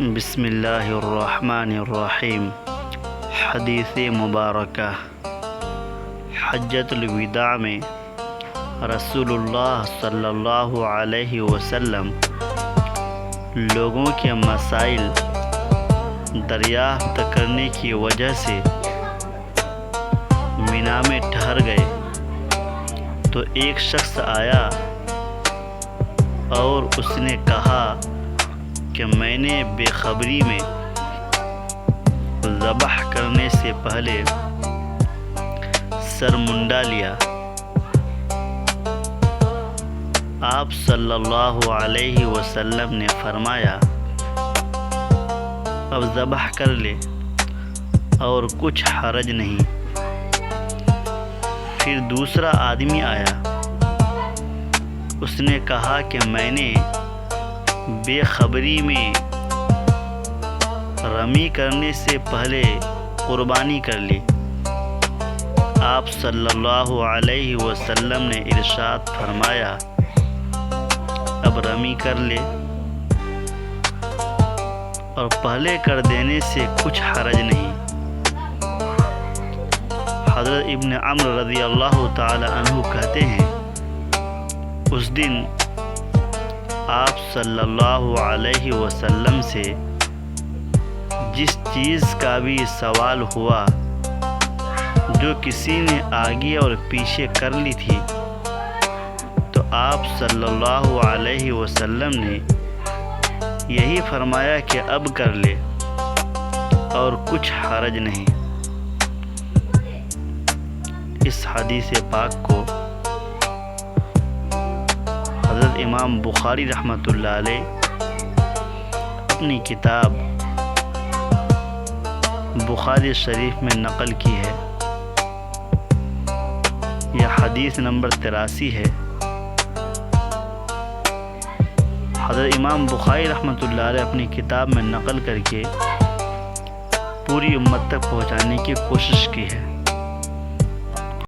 بسم اللہ الرحمن الرحیم۔ حدیث مبارکہ۔ حجۃ الوداع میں رسول اللہ صلی اللہ علیہ وسلم لوگوں کے مسائل دریافت کرنے کی وجہ سے مینا میں ٹھہر گئے تو ایک شخص آیا اور اس نے کہا کہ میں نے بے خبری میں ذبح کرنے سے پہلے سر منڈا لیا۔ آپ صلی اللہ علیہ وسلم نے فرمایا اب ذبح کر لے اور کچھ حرج نہیں۔ پھر دوسرا آدمی آیا، اس نے کہا کہ میں نے بے خبری میں رمی کرنے سے پہلے قربانی کر لی۔ آپ صلی اللہ علیہ وسلم نے ارشاد فرمایا اب رمی کر لے اور پہلے کر دینے سے کچھ حرج نہیں۔ حضرت ابن عمرو رضی اللہ تعالی عنہ کہتے ہیں اس دن آپ صلی اللہ علیہ وسلم سے جس چیز کا بھی سوال ہوا جو کسی نے آگے اور پیچھے کر لی تھی تو آپ صلی اللہ علیہ وسلم نے یہی فرمایا کہ اب کر لے اور کچھ حرج نہیں۔ اس حدیث پاک کو حضرت امام بخاری رحمۃ اللہ علیہ اپنی کتاب بخاری شریف میں نقل کی ہے۔ یہ حدیث نمبر 83 ہے۔ حضرت امام بخاری رحمۃ اللہ علیہ اپنی کتاب میں نقل کر کے پوری امت تک پہنچانے کی کوشش کی ہے۔